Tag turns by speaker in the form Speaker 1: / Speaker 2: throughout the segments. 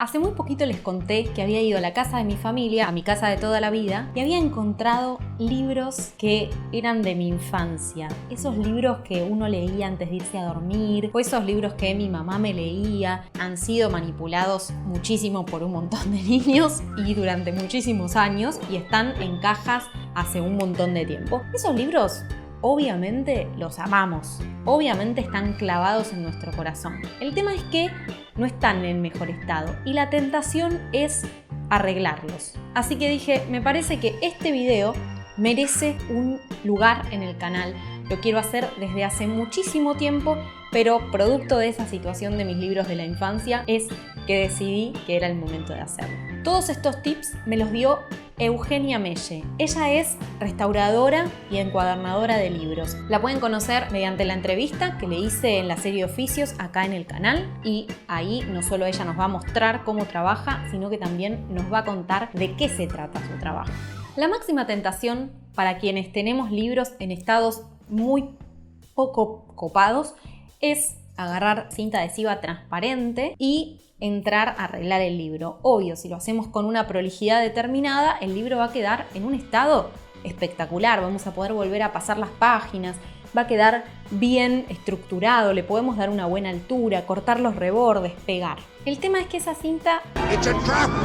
Speaker 1: Hace muy poquito les conté que había ido a la casa de mi familia, a mi casa de toda la vida, y había encontrado libros que eran de mi infancia. Esos libros que uno leía antes de irse a dormir, o esos libros que mi mamá me leía, han sido manipulados muchísimo por un montón de niños y durante muchísimos años, y están en cajas hace un montón de tiempo. Esos libros obviamente los amamos, obviamente están clavados en nuestro corazón. El tema es que no están en mejor estado y la tentación es arreglarlos. Así que dije, me parece que este video merece un lugar en el canal. Lo quiero hacer desde hace muchísimo tiempo, pero producto de esa situación de mis libros de la infancia es que decidí que era el momento de hacerlo. Todos estos tips me los dio Eugenia Melle. Ella es restauradora y encuadernadora de libros. La pueden conocer mediante la entrevista que le hice en la serie Oficios acá en el canal, y ahí no solo ella nos va a mostrar cómo trabaja, sino que también nos va a contar de qué se trata su trabajo. La máxima tentación para quienes tenemos libros en estados muy poco copados es agarrar cinta adhesiva transparente y entrar a arreglar el libro. Obvio, si lo hacemos con una prolijidad determinada, el libro va a quedar en un estado espectacular. Vamos a poder volver a pasar las páginas, va a quedar bien estructurado, le podemos dar una buena altura, cortar los rebordes, pegar. El tema es que esa cinta,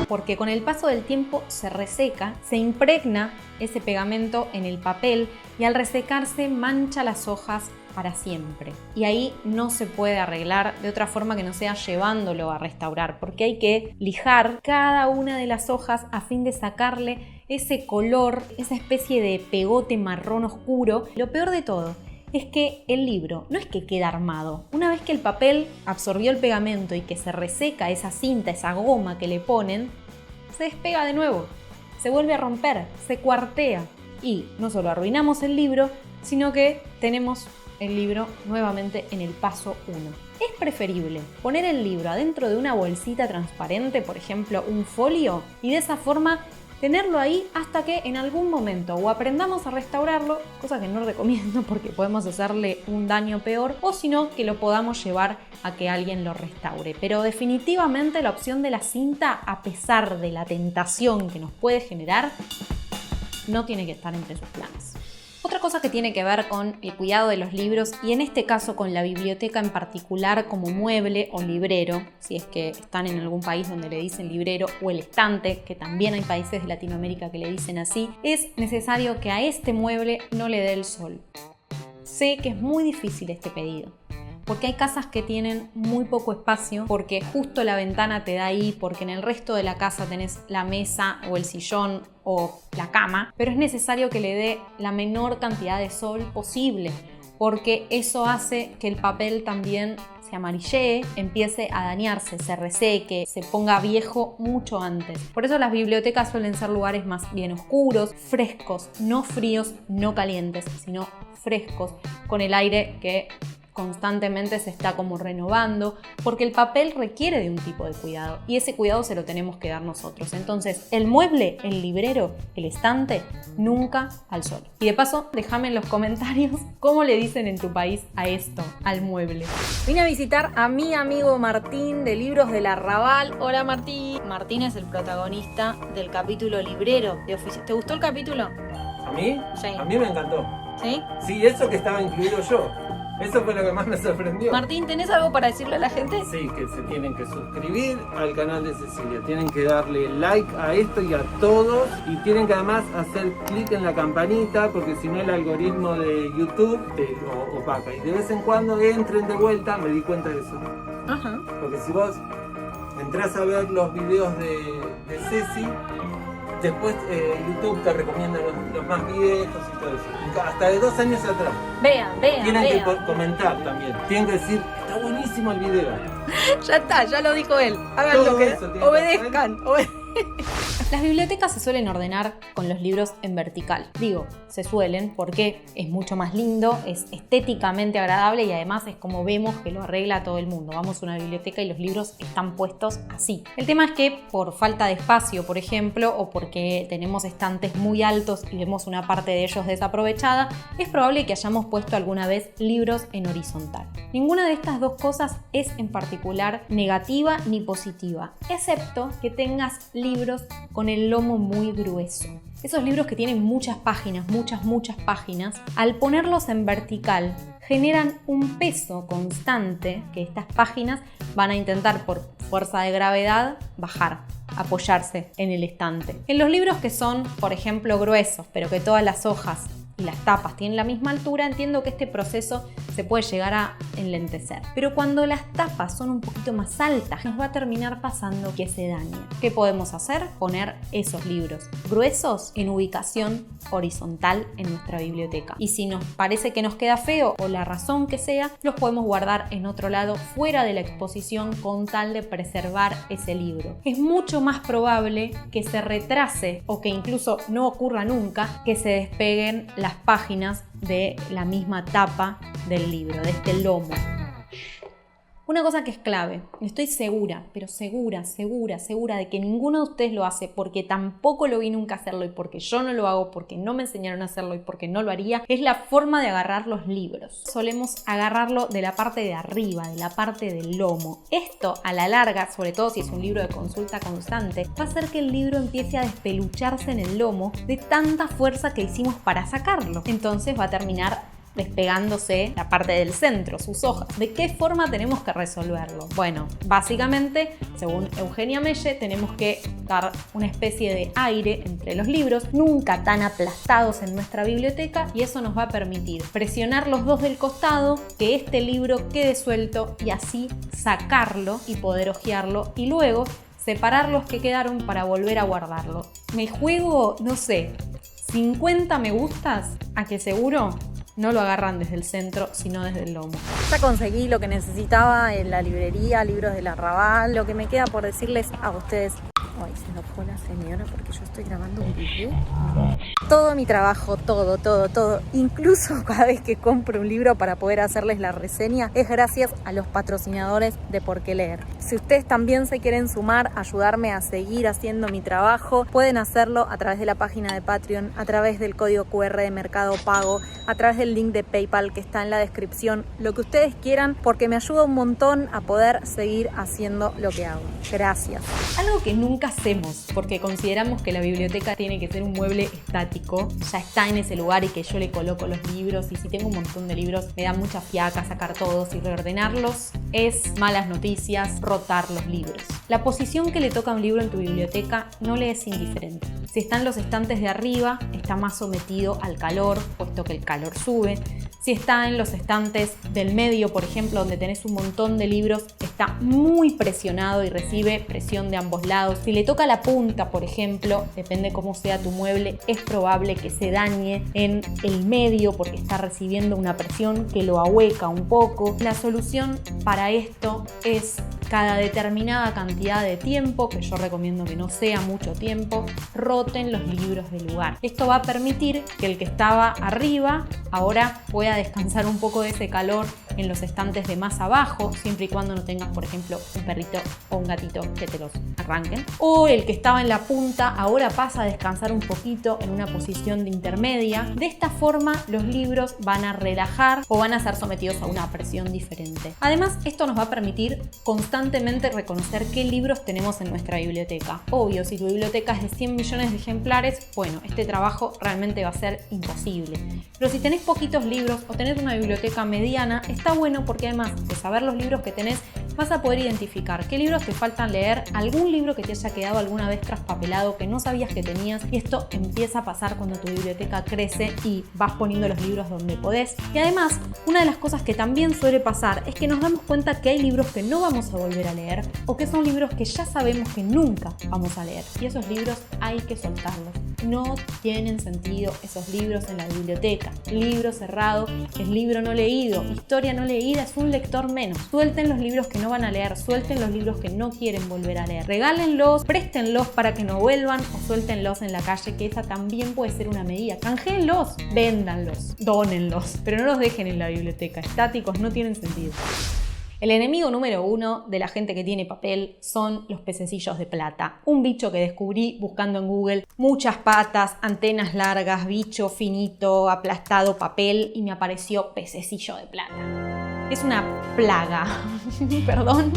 Speaker 1: porque con el paso del tiempo se reseca, se impregna ese pegamento en el papel y al resecarse mancha las hojas para siempre. Y ahí no se puede arreglar de otra forma que no sea llevándolo a restaurar, porque hay que lijar cada una de las hojas a fin de sacarle ese color, esa especie de pegote marrón oscuro. Lo peor de todo es que el libro no es que queda armado. Una vez que el papel absorbió el pegamento y que se reseca esa cinta, esa goma que le ponen, se despega de nuevo, se vuelve a romper, se cuartea. Y no solo arruinamos el libro, sino que tenemos el libro nuevamente en el paso 1. Es preferible poner el libro adentro de una bolsita transparente, por ejemplo un folio, y de esa forma tenerlo ahí hasta que en algún momento o aprendamos a restaurarlo, cosa que no recomiendo porque podemos hacerle un daño peor, o si no, que lo podamos llevar a que alguien lo restaure. Pero definitivamente la opción de la cinta, a pesar de la tentación que nos puede generar, no tiene que estar entre sus planes. Otra cosa que tiene que ver con el cuidado de los libros, y en este caso con la biblioteca en particular como mueble o librero, si es que están en algún país donde le dicen librero, o el estante, que también hay países de Latinoamérica que le dicen así, es necesario que a este mueble no le dé el sol. Sé que es muy difícil este pedido, porque hay casas que tienen muy poco espacio, porque justo la ventana te da ahí, porque en el resto de la casa tenés la mesa o el sillón o la cama, pero es necesario que le dé la menor cantidad de sol posible, porque eso hace que el papel también se amarillee, empiece a dañarse, se reseque, se ponga viejo mucho antes. Por eso las bibliotecas suelen ser lugares más bien oscuros, frescos, no fríos, no calientes, sino frescos, con el aire que constantemente se está como renovando, porque el papel requiere de un tipo de cuidado y ese cuidado se lo tenemos que dar nosotros. Entonces, el mueble, el librero, el estante, nunca al sol. Y de paso, déjame en los comentarios cómo le dicen en tu país a esto, al mueble. Vine a visitar a mi amigo Martín de Libros del Arrabal. Hola Martín. Martín es el protagonista del capítulo librero de Oficios. ¿Te gustó el capítulo?
Speaker 2: ¿A mí?
Speaker 1: Sí.
Speaker 2: A mí me encantó.
Speaker 1: ¿Sí?
Speaker 2: Sí, eso que estaba incluido yo. Eso fue lo que más me sorprendió.
Speaker 1: Martín, ¿tenés algo para decirle a la gente?
Speaker 2: Sí, que se tienen que suscribir al canal de Cecilia. Tienen que darle like a esto y a todos. Y tienen que además hacer clic en la campanita, porque si no el algoritmo de YouTube te lo opaca. Y de vez en cuando entren de vuelta, me di cuenta de eso.
Speaker 1: Ajá.
Speaker 2: Porque si vos entrás a ver los videos de Ceci, después YouTube te recomienda los más viejos y todo eso. Hasta de 2 años atrás.
Speaker 1: Vean.
Speaker 2: Tienen que comentar también. Tienen que decir, está buenísimo el video.
Speaker 1: Ya está, ya lo dijo él. Hagan
Speaker 2: Todo
Speaker 1: lo que
Speaker 2: eso tiene que
Speaker 1: obedezcan. Las bibliotecas se suelen ordenar con los libros en vertical. Digo, se suelen porque es mucho más lindo, es estéticamente agradable y además es como vemos que lo arregla todo el mundo. Vamos a una biblioteca y los libros están puestos así. El tema es que por falta de espacio, por ejemplo, o porque tenemos estantes muy altos y vemos una parte de ellos desaprovechada, es probable que hayamos puesto alguna vez libros en horizontal. Ninguna de estas dos cosas es en particular negativa ni positiva, excepto que tengas libros con el lomo muy grueso. Esos libros que tienen muchas páginas, muchas páginas, al ponerlos en vertical generan un peso constante que estas páginas van a intentar por fuerza de gravedad bajar, apoyarse en el estante. En los libros que son, por ejemplo, gruesos, pero que todas las hojas y las tapas tienen la misma altura, entiendo que este proceso se puede llegar a enlentecer. Pero cuando las tapas son un poquito más altas, nos va a terminar pasando que se dañen. ¿Qué podemos hacer? Poner esos libros gruesos en ubicación horizontal en nuestra biblioteca. Y si nos parece que nos queda feo o la razón que sea, los podemos guardar en otro lado fuera de la exposición con tal de preservar ese libro. Es mucho más probable que se retrase o que incluso no ocurra nunca que se despeguen las páginas de la misma tapa del libro, de este lomo. Una cosa que es clave, estoy segura, pero segura de que ninguno de ustedes lo hace porque tampoco lo vi nunca hacerlo y porque yo no lo hago, porque no me enseñaron a hacerlo y porque no lo haría, es la forma de agarrar los libros. Solemos agarrarlo de la parte de arriba, de la parte del lomo. Esto a la larga, sobre todo si es un libro de consulta constante, va a hacer que el libro empiece a despelucharse en el lomo de tanta fuerza que hicimos para sacarlo. Entonces va a terminar despegándose la parte del centro, sus hojas. ¿De qué forma tenemos que resolverlo? Bueno, básicamente, según Eugenia Melle, tenemos que dar una especie de aire entre los libros, nunca tan aplastados en nuestra biblioteca, y eso nos va a permitir presionar los dos del costado, que este libro quede suelto y así sacarlo y poder hojearlo y luego separar los que quedaron para volver a guardarlo. Me juego, no sé, 50 me gustas a que seguro no lo agarran desde el centro, sino desde el lomo.
Speaker 3: Ya conseguí lo que necesitaba en la librería, libros de Larrabal. Lo que me queda por decirles a ustedes... Ay, se enojó la señora porque yo estoy grabando un video. Todo mi trabajo, todo, incluso cada vez que compro un libro para poder hacerles la reseña, es gracias a los patrocinadores de Por qué Leer. Si ustedes también se quieren sumar, ayudarme a seguir haciendo mi trabajo, pueden hacerlo a través de la página de Patreon, a través del código QR de Mercado Pago, a través del link de PayPal que está en la descripción, lo que ustedes quieran, porque me ayuda un montón a poder seguir haciendo lo que hago. Gracias.
Speaker 1: Algo que nunca hacemos, porque consideramos que la biblioteca tiene que ser un mueble estático, ya está en ese lugar y que yo le coloco los libros, y si tengo un montón de libros me da mucha fiaca sacar todos y reordenarlos, es malas noticias rotar los libros. La posición que le toca a un libro en tu biblioteca no le es indiferente. Si está en los estantes de arriba, está más sometido al calor, puesto que el calor sube. Si está en los estantes del medio, por ejemplo, donde tenés un montón de libros, está muy presionado y recibe presión de ambos lados. Si le toca la punta, por ejemplo, depende cómo sea tu mueble, es probable que se dañe en el medio porque está recibiendo una presión que lo ahueca un poco. La solución para esto es cada determinada cantidad de tiempo, que yo recomiendo que no sea mucho tiempo, roten los libros del lugar. Esto va a permitir que el que estaba arriba ahora pueda descansar un poco de ese calor en los estantes de más abajo, siempre y cuando no tengas, por ejemplo, un perrito o un gatito que te los arranquen. O el que estaba en la punta ahora pasa a descansar un poquito en una posición de intermedia. De esta forma los libros van a relajar o van a ser sometidos a una presión diferente. Además, esto nos va a permitir constantemente reconocer qué libros tenemos en nuestra biblioteca. Obvio, si tu biblioteca es de 100 millones de ejemplares, bueno, este trabajo realmente va a ser imposible. Pero si tenés poquitos libros o tenés una biblioteca mediana, está bueno porque además de saber los libros que tenés, vas a poder identificar qué libros te faltan leer, algún libro que te haya quedado alguna vez traspapelado que no sabías que tenías, y esto empieza a pasar cuando tu biblioteca crece y vas poniendo los libros donde podés. Y además, una de las cosas que también suele pasar es que nos damos cuenta que hay libros que no vamos a volver a leer o que son libros que ya sabemos que nunca vamos a leer, y esos libros hay que soltarlos. No tienen sentido esos libros en la biblioteca. Libro cerrado es libro no leído. Historia no leída es un lector menos. Suelten los libros que no van a leer, suelten los libros que no quieren volver a leer. Regálenlos, préstenlos para que no vuelvan o suéltenlos en la calle, que esa también puede ser una medida. Canjéenlos, véndanlos, dónenlos, pero no los dejen en la biblioteca. Estáticos no tienen sentido. El enemigo número 1 de la gente que tiene papel son los pececillos de plata. Un bicho que descubrí buscando en Google. Muchas patas, antenas largas, bicho finito, aplastado, papel, y me apareció pececillo de plata. Es una plaga. Perdón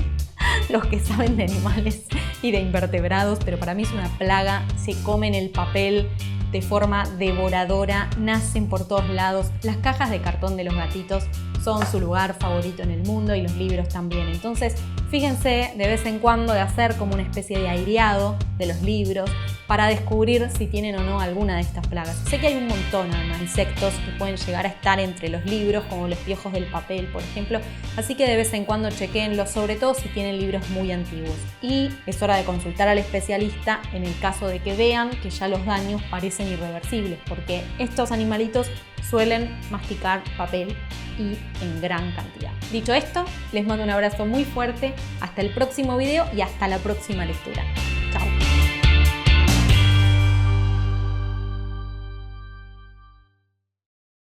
Speaker 1: los que saben de animales y de invertebrados, pero para mí es una plaga. Se comen el papel de forma devoradora, nacen por todos lados. Las cajas de cartón de los gatitos son su lugar favorito en el mundo y los libros también. Entonces, fíjense de vez en cuando de hacer como una especie de aireado de los libros para descubrir si tienen o no alguna de estas plagas. Sé que hay un montón de insectos que pueden llegar a estar entre los libros, como los piojos del papel, por ejemplo. Así que de vez en cuando chequéenlos, sobre todo si tienen libros muy antiguos. Y es hora de consultar al especialista en el caso de que vean que ya los daños parecen irreversibles, porque estos animalitos suelen masticar papel y en gran cantidad. Dicho esto, les mando un abrazo muy fuerte, hasta el próximo video y hasta la próxima lectura.